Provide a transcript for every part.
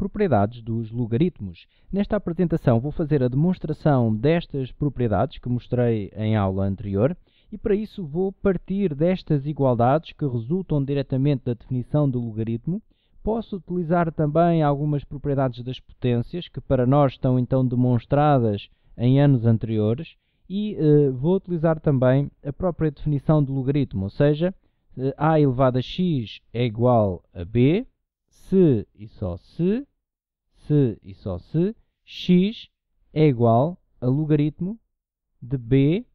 propriedades dos logaritmos. Nesta apresentação vou fazer a demonstração destas propriedades que mostrei em aula anterior e para isso vou partir destas igualdades que resultam diretamente da definição do logaritmo. Posso utilizar também algumas propriedades das potências que para nós estão então demonstradas em anos anteriores e vou utilizar também a própria definição do logaritmo, ou seja, a elevado a x é igual a b, se e só se x é igual a logaritmo de b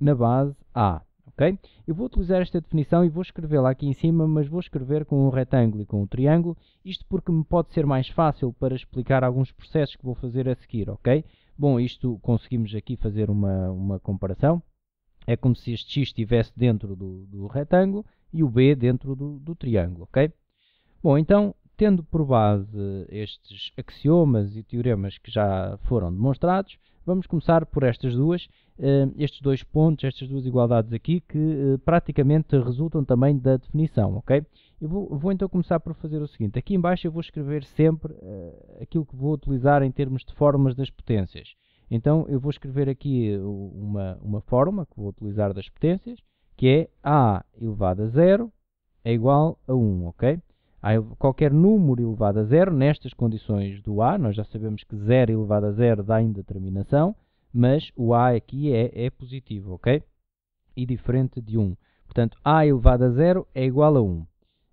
na base a. Okay? Eu vou utilizar esta definição e vou escrevê-la aqui em cima, mas vou escrever com um retângulo e com um triângulo, isto porque me pode ser mais fácil para explicar alguns processos que vou fazer a seguir, ok? Bom, isto conseguimos aqui fazer uma comparação. É como se este x estivesse dentro do retângulo e o b dentro do triângulo, ok? Bom, então, tendo por base estes axiomas e teoremas que já foram demonstrados, vamos começar por estas duas, estes dois pontos, estas duas igualdades aqui, que praticamente resultam também da definição, ok? Eu vou então começar por fazer o seguinte, aqui em baixo eu vou escrever sempre aquilo que vou utilizar em termos de fórmulas das potências. Então eu vou escrever aqui uma fórmula que vou utilizar das potências, que é a elevado a 0 é igual a 1, ok? Qualquer número elevado a 0, nestas condições do a, nós já sabemos que 0 elevado a 0 dá indeterminação, mas o a aqui é positivo, ok? E diferente de 1. Portanto, a elevado a 0 é igual a 1.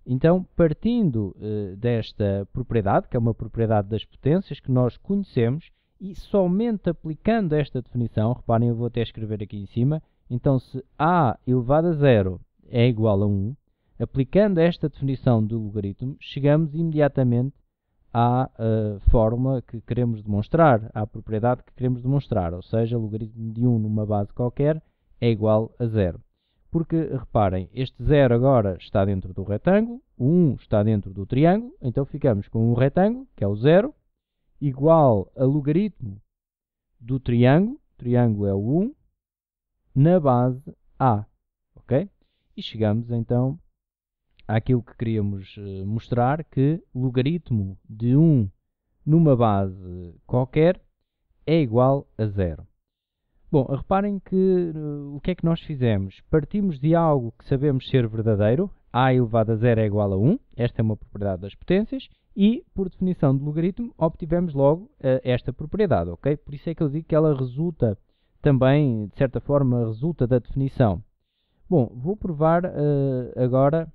Então, partindo desta propriedade, que é uma propriedade das potências que nós conhecemos, e somente aplicando esta definição, reparem, eu vou até escrever aqui em cima, então se a elevado a 0 é igual a 1, aplicando esta definição do logaritmo, chegamos imediatamente à fórmula que queremos demonstrar, à propriedade que queremos demonstrar, ou seja, o logaritmo de 1 numa base qualquer é igual a 0. Porque, reparem, este 0 agora está dentro do retângulo, o 1 está dentro do triângulo, então ficamos com um retângulo, que é o 0, igual a logaritmo do triângulo é o 1, na base A, ok? E chegamos então àquilo que queríamos mostrar, que logaritmo de 1 numa base qualquer é igual a 0. Bom, reparem que o que é que nós fizemos? Partimos de algo que sabemos ser verdadeiro, a elevado a 0 é igual a 1, esta é uma propriedade das potências, e, por definição de logaritmo, obtivemos logo esta propriedade, ok? Por isso é que eu digo que ela resulta também, de certa forma, resulta da definição. Bom, vou provar agora,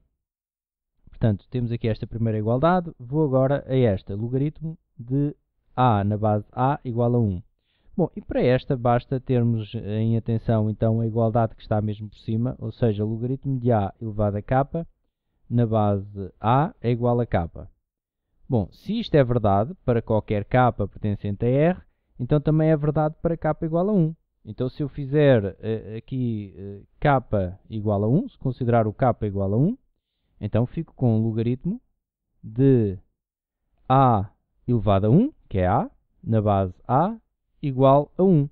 portanto, temos aqui esta primeira igualdade, vou agora a esta, logaritmo de a na base a igual a 1. Bom, e para esta basta termos em atenção então a igualdade que está mesmo por cima, ou seja, logaritmo de a elevado a k na base a é igual a k. Bom, se isto é verdade para qualquer k pertencente a R, então também é verdade para k igual a 1. Então se eu fizer aqui k igual a 1, se considerar o k igual a 1, então fico com o logaritmo de a elevado a 1, que é a, na base a, igual a 1.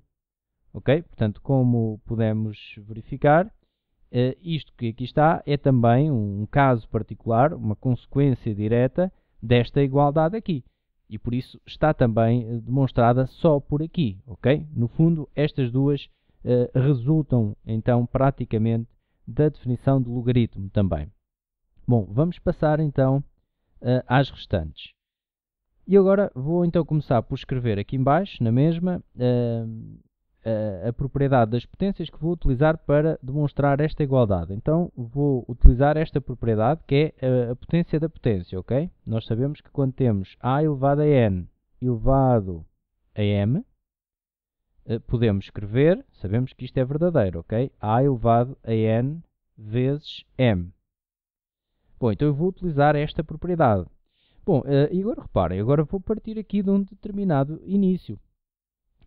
Ok? Portanto, como podemos verificar, isto que aqui está é também um caso particular, uma consequência direta desta igualdade aqui. E por isso está também demonstrada só por aqui. Ok? No fundo, estas duas resultam então praticamente da definição do logaritmo também. Bom, vamos passar então às restantes. E agora vou então começar por escrever aqui em baixo, na mesma, a propriedade das potências que vou utilizar para demonstrar esta igualdade. Então vou utilizar esta propriedade que é a potência da potência, ok? Nós sabemos que quando temos a elevado a n elevado a m, podemos escrever, sabemos que isto é verdadeiro, ok? A elevado a n vezes m. Bom, então eu vou utilizar esta propriedade. Bom, e agora reparem, agora vou partir aqui de um determinado início.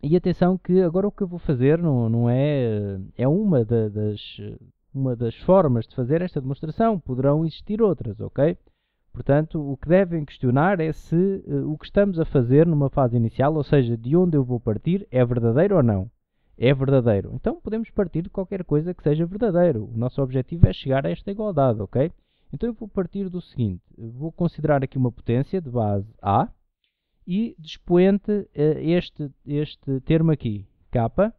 E atenção que agora o que eu vou fazer não é uma das formas de fazer esta demonstração, poderão existir outras, ok? Portanto, o que devem questionar é se o que estamos a fazer numa fase inicial, ou seja, de onde eu vou partir, é verdadeiro ou não. É verdadeiro. Então podemos partir de qualquer coisa que seja verdadeiro. O nosso objetivo é chegar a esta igualdade, ok? Então eu vou partir do seguinte, vou considerar aqui uma potência de base A, e de expoente este termo aqui, k.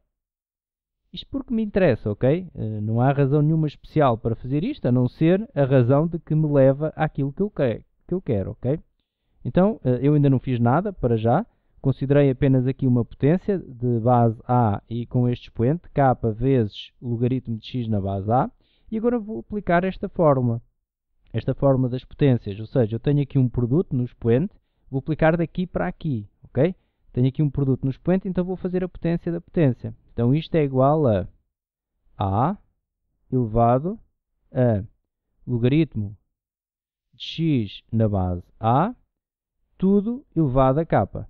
Isto porque me interessa, ok? Não há razão nenhuma especial para fazer isto, a não ser a razão de que me leva àquilo que eu quero, ok? Então, eu ainda não fiz nada para já. Considerei apenas aqui uma potência de base A e com este expoente, k vezes logaritmo de x na base A. E agora vou aplicar esta fórmula das potências. Ou seja, eu tenho aqui um produto no expoente, vou aplicar daqui para aqui, ok? Tenho aqui um produto no expoente, então vou fazer a potência da potência. Então isto é igual a A elevado a logaritmo de x na base A, tudo elevado a k.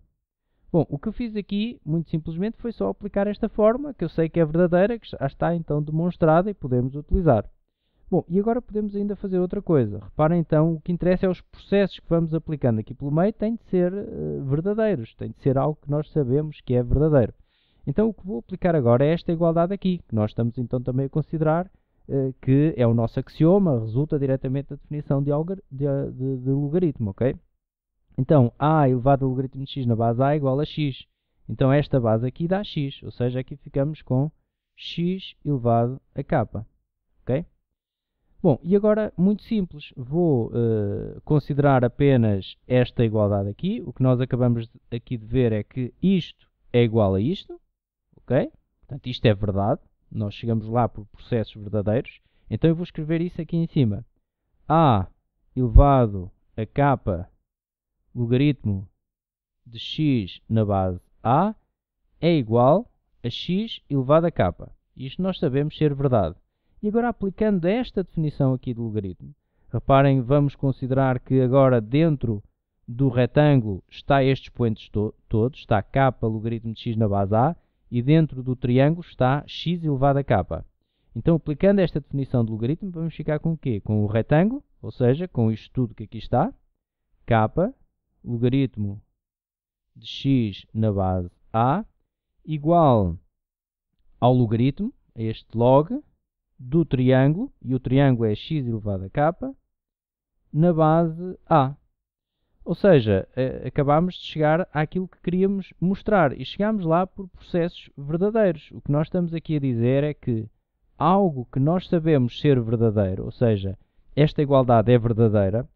Bom, o que eu fiz aqui, muito simplesmente, foi só aplicar esta fórmula, que eu sei que é verdadeira, que já está então demonstrada e podemos utilizar. Bom, e agora podemos ainda fazer outra coisa. Reparem então, o que interessa é os processos que vamos aplicando aqui pelo meio têm de ser verdadeiros, tem de ser algo que nós sabemos que é verdadeiro. Então o que vou aplicar agora é esta igualdade aqui, que nós estamos então também a considerar que é o nosso axioma, resulta diretamente da definição de logaritmo, ok? Então, a elevado a logaritmo de x na base a é igual a x. Então esta base aqui dá x, ou seja, aqui ficamos com x elevado a k, ok? Bom, e agora, muito simples, vou considerar apenas esta igualdade aqui. O que nós acabamos aqui de ver é que isto é igual a isto, ok? Portanto, isto é verdade. Nós chegamos lá por processos verdadeiros. Então, eu vou escrever isso aqui em cima. A elevado a k logaritmo de x na base a é igual a x elevado a k. Isto nós sabemos ser verdade. E agora, aplicando esta definição aqui de logaritmo, reparem, vamos considerar que agora dentro do retângulo está estes expoentes todos, está k logaritmo de x na base a, e dentro do triângulo está x elevado a k. Então, aplicando esta definição de logaritmo, vamos ficar com o quê? Com o retângulo, ou seja, com isto tudo que aqui está, k logaritmo de x na base a, igual ao logaritmo, a este log, do triângulo, e o triângulo é x elevado a k, na base A. Ou seja, acabámos de chegar àquilo que queríamos mostrar, e chegámos lá por processos verdadeiros. O que nós estamos aqui a dizer é que algo que nós sabemos ser verdadeiro, ou seja, esta igualdade é verdadeira,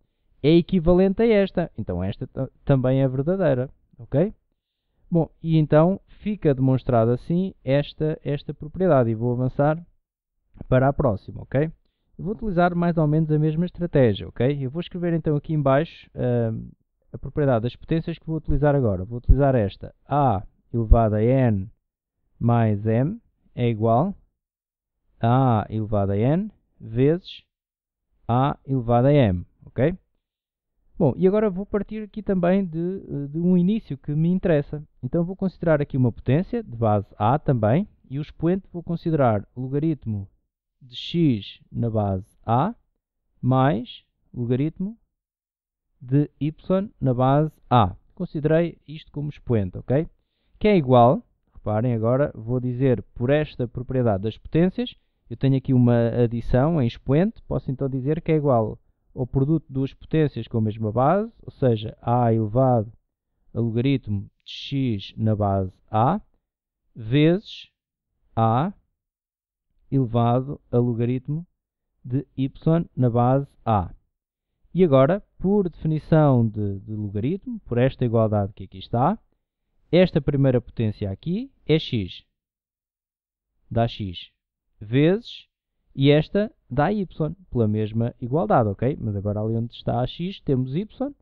é equivalente a esta. Então esta também é verdadeira, ok? Bom, e então fica demonstrada assim esta propriedade, e vou avançar para a próxima, ok? Eu vou utilizar mais ou menos a mesma estratégia, ok? Eu vou escrever então aqui em baixo a propriedade das potências que vou utilizar agora. Vou utilizar esta. A elevado a n mais m é igual a A elevado a n vezes A elevado a m, ok? Bom, e agora vou partir aqui também de um início que me interessa. Então vou considerar aqui uma potência de base A também, e o expoente vou considerar logaritmo de x na base A mais logaritmo de y na base A. Considerei isto como expoente, ok? Que é igual, reparem agora, vou dizer por esta propriedade das potências, eu tenho aqui uma adição em expoente, posso então dizer que é igual ao produto de duas potências com a mesma base, ou seja, A elevado a logaritmo de x na base A, vezes A elevado a logaritmo de y na base A. E agora, por definição de logaritmo, por esta igualdade que aqui está, esta primeira potência aqui é x, dá x, vezes, e esta dá y, pela mesma igualdade, ok? Mas agora ali onde está a x temos y,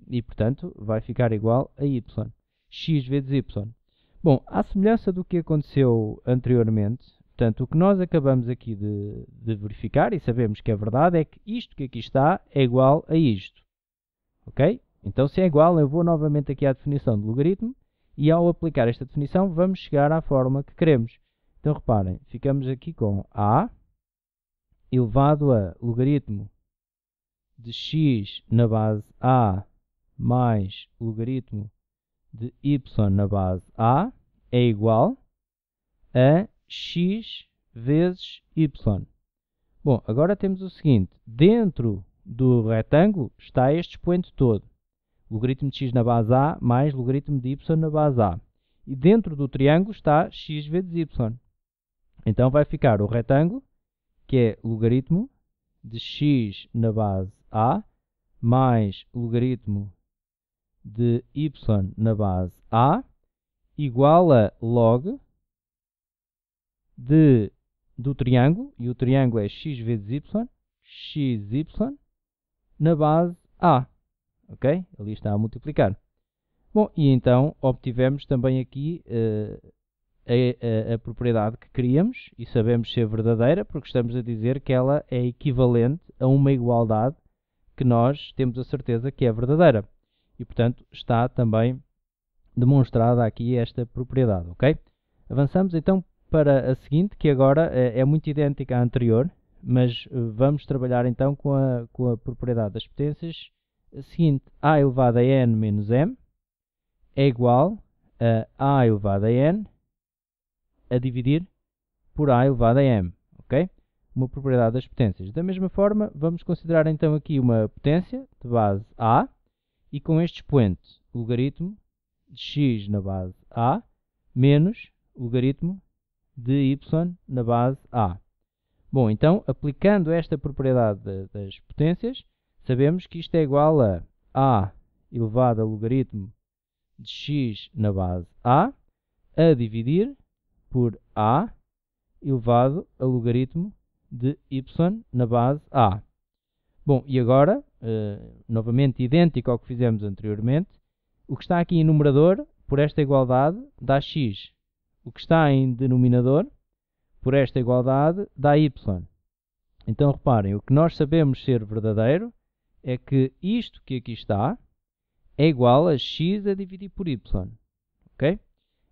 e portanto vai ficar igual a y, x vezes y. Bom, à semelhança do que aconteceu anteriormente, portanto, o que nós acabamos aqui de verificar, e sabemos que é verdade, é que isto que aqui está é igual a isto. Ok? Então, se é igual, eu vou novamente aqui à definição de logaritmo, e ao aplicar esta definição, vamos chegar à forma que queremos. Então, reparem, ficamos aqui com A elevado a logaritmo de x na base A mais logaritmo de y na base A é igual a x vezes y. Bom, agora temos o seguinte, dentro do retângulo está este expoente todo. logaritmo de x na base a mais logaritmo de y na base a. E dentro do triângulo está x vezes y. Então vai ficar o retângulo, que é logaritmo de x na base a mais logaritmo de y na base a igual a log do triângulo, e o triângulo é x vezes y, xy na base a. Ok? Ali está a multiplicar. Bom, e então obtivemos também aqui a propriedade que queríamos e sabemos ser verdadeira porque estamos a dizer que ela é equivalente a uma igualdade que nós temos a certeza que é verdadeira. E, portanto, está também demonstrada aqui esta propriedade, ok? Avançamos então para a seguinte, que agora é muito idêntica à anterior, mas vamos trabalhar então com a propriedade das potências seguinte: a elevado a n menos m é igual a a elevado a n a dividir por a elevado a m, ok? Uma propriedade das potências. Da mesma forma, vamos considerar então aqui uma potência de base a e com este expoente, logaritmo de x na base a menos logaritmo de y na base a. Bom, então, aplicando esta propriedade das potências, sabemos que isto é igual a elevado a logaritmo de x na base a dividir por a elevado a logaritmo de y na base a. Bom, e agora, novamente idêntico ao que fizemos anteriormente, o que está aqui em numerador, por esta igualdade, dá x. O que está em denominador, por esta igualdade, dá y. Então, reparem, o que nós sabemos ser verdadeiro é que isto que aqui está é igual a x a dividir por y. Ok?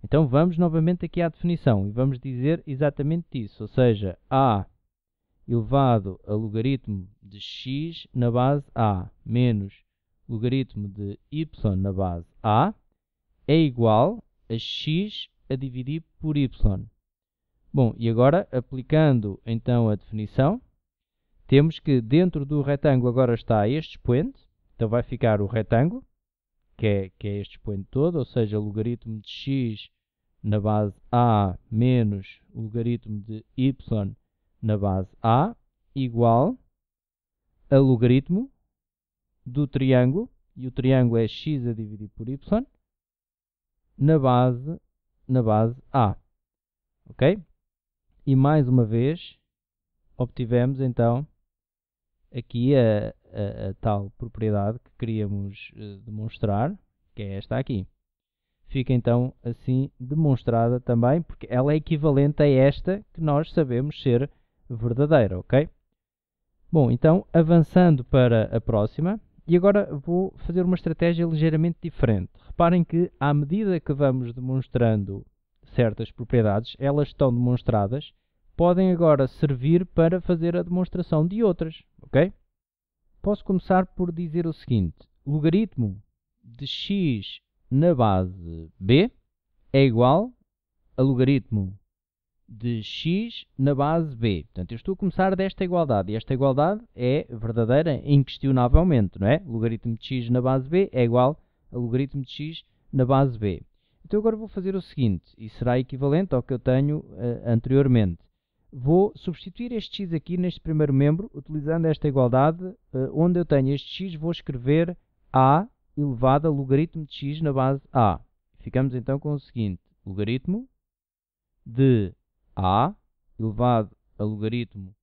Então, vamos novamente aqui à definição e vamos dizer exatamente isso. Ou seja, a elevado a logaritmo de x na base a menos logaritmo de y na base a é igual a x a dividir por y. Bom, e agora, aplicando então a definição, temos que dentro do retângulo agora está este expoente, então vai ficar o retângulo, que é este expoente todo, ou seja, logaritmo de x na base a menos logaritmo de y na base a, igual a logaritmo do triângulo, e o triângulo é x a dividir por y, na base a. Ok? E mais uma vez, obtivemos então aqui a tal propriedade que queríamos demonstrar, que é esta aqui. Fica então assim demonstrada também, porque ela é equivalente a esta que nós sabemos ser verdadeira, ok? Bom, então avançando para a próxima, e agora vou fazer uma estratégia ligeiramente diferente. Reparem que à medida que vamos demonstrando certas propriedades, elas estão demonstradas, podem agora servir para fazer a demonstração de outras, ok? Posso começar por dizer o seguinte: logaritmo de x na base b é igual a logaritmo de x na base b. Portanto, eu estou a começar desta igualdade, e esta igualdade é verdadeira inquestionavelmente, não é? Logaritmo de x na base b é igual a logaritmo de x na base b. Então agora vou fazer o seguinte, e será equivalente ao que eu tenho anteriormente. Vou substituir este x aqui neste primeiro membro, utilizando esta igualdade, onde eu tenho este x, vou escrever a elevado a logaritmo de x na base a. Ficamos então com o seguinte: logaritmo de a elevado a logaritmo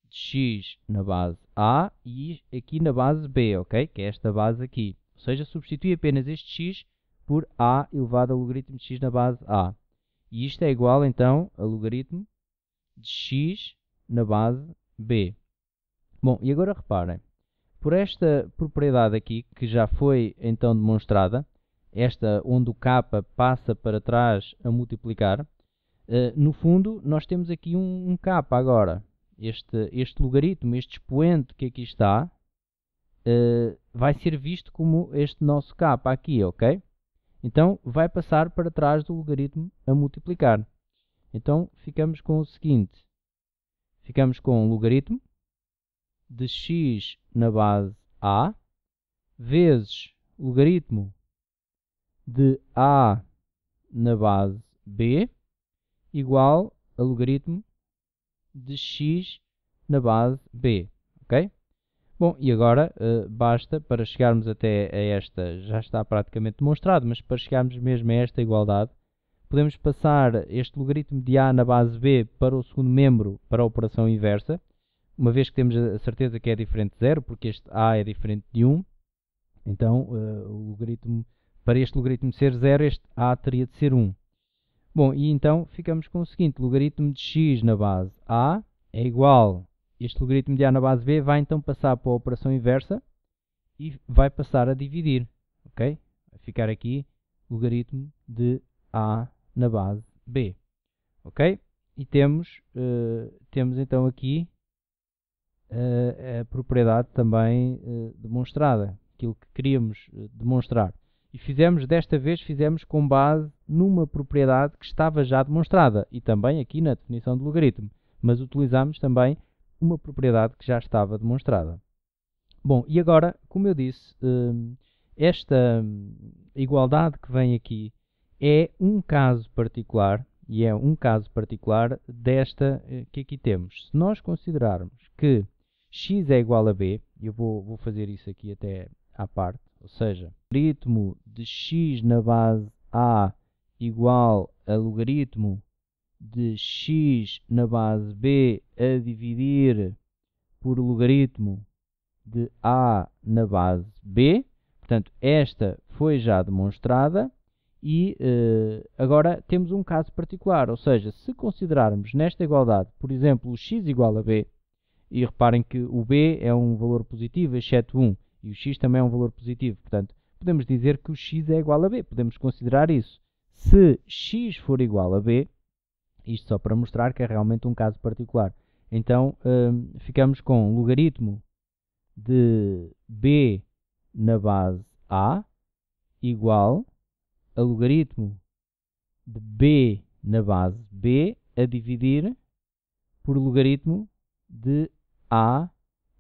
de x na base a e aqui na base b, ok? Que é esta base aqui. Ou seja, substitui apenas este x por a elevado a logaritmo de x na base a. E isto é igual então a logaritmo de x na base b. Bom, e agora reparem, por esta propriedade aqui, que já foi então demonstrada, esta onde o k passa para trás a multiplicar, no fundo nós temos aqui um k agora. Este logaritmo, este expoente que aqui está, vai ser visto como este nosso k aqui, ok? Então vai passar para trás do logaritmo a multiplicar. Então ficamos com o seguinte: ficamos com o logaritmo de x na base a vezes logaritmo de A na base B igual a logaritmo de x na base B, ok? Bom, e agora basta, para chegarmos até a esta, já está praticamente demonstrado, mas para chegarmos mesmo a esta igualdade, podemos passar este logaritmo de A na base B para o segundo membro para a operação inversa, uma vez que temos a certeza que é diferente de 0, porque este A é diferente de 1, então o logaritmo, para este logaritmo ser 0, este A teria de ser 1. Bom, e então ficamos com o seguinte: logaritmo de x na base A é igual, este logaritmo de A na base B vai então passar para a operação inversa e vai passar a dividir, ok? Vai ficar aqui logaritmo de A na base B, ok? E temos então aqui a propriedade também demonstrada, aquilo que queríamos demonstrar. E desta vez fizemos com base numa propriedade que estava já demonstrada e também aqui na definição do logaritmo, mas utilizamos também uma propriedade que já estava demonstrada. Bom, e agora, como eu disse, esta igualdade que vem aqui é um caso particular, e é um caso particular desta que aqui temos. Se nós considerarmos que x é igual a b, eu vou fazer isso aqui até à parte, ou seja, logaritmo de x na base a igual a logaritmo de x na base b a dividir por logaritmo de a na base b. Portanto, esta foi já demonstrada e agora temos um caso particular, ou seja, se considerarmos nesta igualdade, por exemplo, o x igual a b, e reparem que o b é um valor positivo, exceto 1, e o x também é um valor positivo, portanto, podemos dizer que o x é igual a b, podemos considerar isso. Se x for igual a b, isto só para mostrar que é realmente um caso particular, então ficamos com logaritmo de b na base a igual a logaritmo de b na base b a dividir por logaritmo de a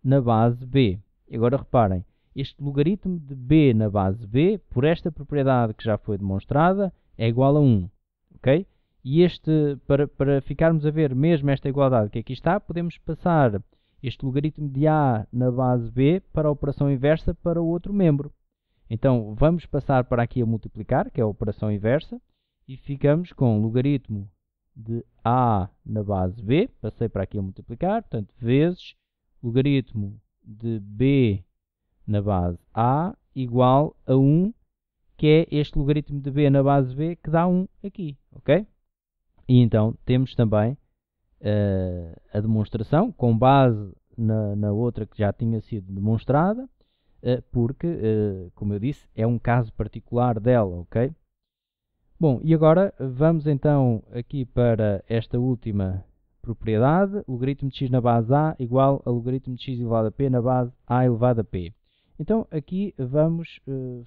na base b. E agora reparem, este logaritmo de b na base b, por esta propriedade que já foi demonstrada, é igual a 1. Ok? E para ficarmos a ver mesmo esta igualdade que aqui está, podemos passar este logaritmo de a na base b para a operação inversa para o outro membro. Então, vamos passar para aqui a multiplicar, que é a operação inversa, e ficamos com logaritmo de a na base b, passei para aqui a multiplicar, portanto, vezes logaritmo de b na base a igual a 1, que é este logaritmo de b na base b que dá 1 aqui, ok? E então temos também a demonstração com base na outra que já tinha sido demonstrada, porque, como eu disse, é um caso particular dela, ok? Bom, e agora vamos então aqui para esta última propriedade, logaritmo de x na base a igual a logaritmo de x elevado a p na base a elevado a p. Então aqui vamos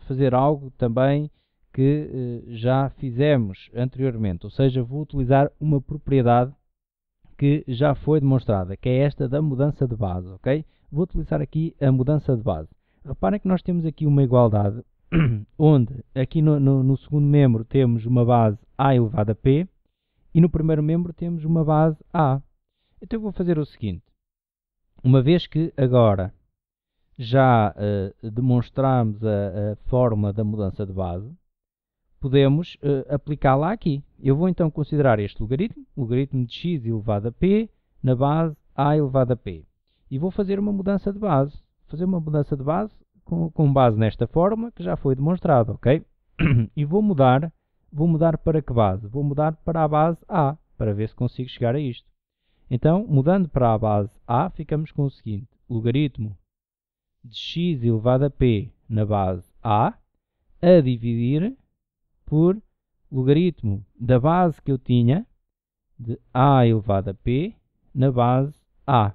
fazer algo também que já fizemos anteriormente, ou seja, vou utilizar uma propriedade que já foi demonstrada, que é esta da mudança de base, ok? Vou utilizar aqui a mudança de base. Reparem que nós temos aqui uma igualdade, onde aqui no segundo membro temos uma base a elevado a p, e no primeiro membro temos uma base a. Então eu vou fazer o seguinte, uma vez que agora já demonstramos a fórmula da mudança de base, podemos aplicá-la aqui. Eu vou então considerar este logaritmo, logaritmo de x elevado a p na base a elevado a p. E vou fazer uma mudança de base. Fazer uma mudança de base com base nesta fórmula que já foi demonstrada, ok? E vou mudar para que base? Vou mudar para a base a, para ver se consigo chegar a isto. Então, mudando para a base a, ficamos com o seguinte, logaritmo de x elevado a p na base a dividir por logaritmo da base que eu tinha, de a elevado a p, na base a.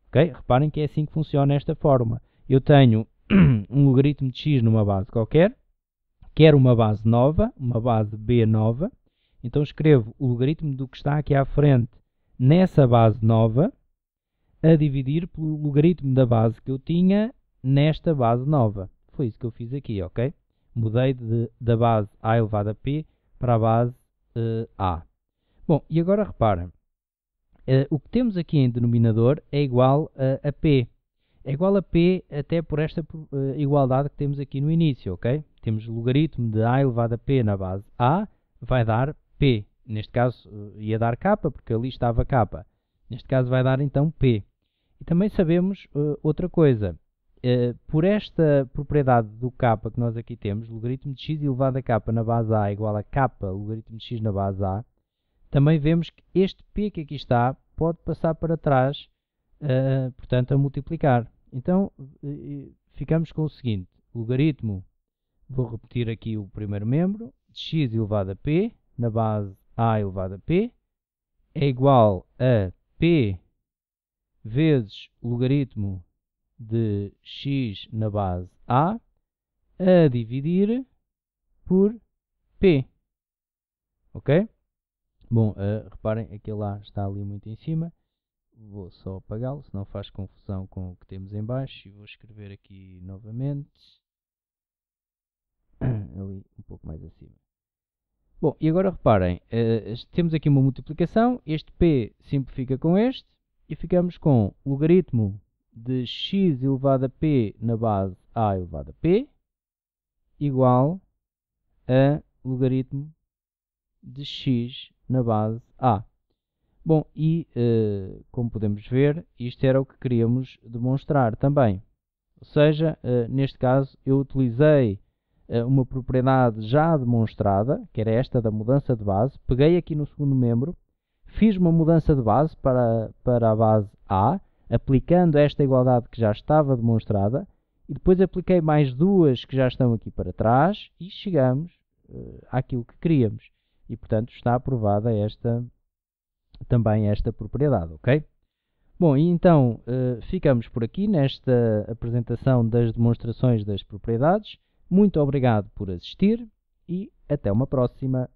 Okay? Reparem que é assim que funciona esta fórmula. Eu tenho um logaritmo de x numa base qualquer, quero uma base nova, uma base b nova, então escrevo o logaritmo do que está aqui à frente nessa base nova, a dividir pelo logaritmo da base que eu tinha nesta base nova. foi isso que eu fiz aqui, ok? Mudei da base A elevado a P para a base A. Bom, e agora reparem, o que temos aqui em denominador é igual a P. É igual a P até por esta igualdade que temos aqui no início, ok? Temos o logaritmo de A elevado a P na base A, vai dar P. Neste caso ia dar K, porque ali estava K. Neste caso vai dar então P. E também sabemos outra coisa. Por esta propriedade do K que nós aqui temos, logaritmo de x elevado a K na base A igual a K logaritmo de x na base A, também vemos que este P que aqui está pode passar para trás, portanto, a multiplicar. Então, ficamos com o seguinte, logaritmo, vou repetir aqui o primeiro membro, de x elevado a P, na base A elevado a P, é igual a P vezes logaritmo de x na base A, a dividir por P. Ok? Bom, reparem, aquele lá está ali muito em cima. Vou só apagá-lo, senão faz confusão com o que temos em baixo. E vou escrever aqui novamente. Ali um pouco mais acima. Bom, e agora reparem, temos aqui uma multiplicação. Este P simplifica com este. E ficamos com logaritmo de x elevado a P na base A elevado a P igual a logaritmo de x na base A. Bom, e como podemos ver, isto era o que queríamos demonstrar também. Ou seja, neste caso eu utilizei uma propriedade já demonstrada, que era esta da mudança de base, peguei aqui no segundo membro, fiz uma mudança de base para a base A, aplicando esta igualdade que já estava demonstrada, e depois apliquei mais duas que já estão aqui para trás, e chegamos àquilo que queríamos. E, portanto, está aprovada também esta propriedade, ok? Bom, e então ficamos por aqui nesta apresentação das demonstrações das propriedades. Muito obrigado por assistir e até uma próxima.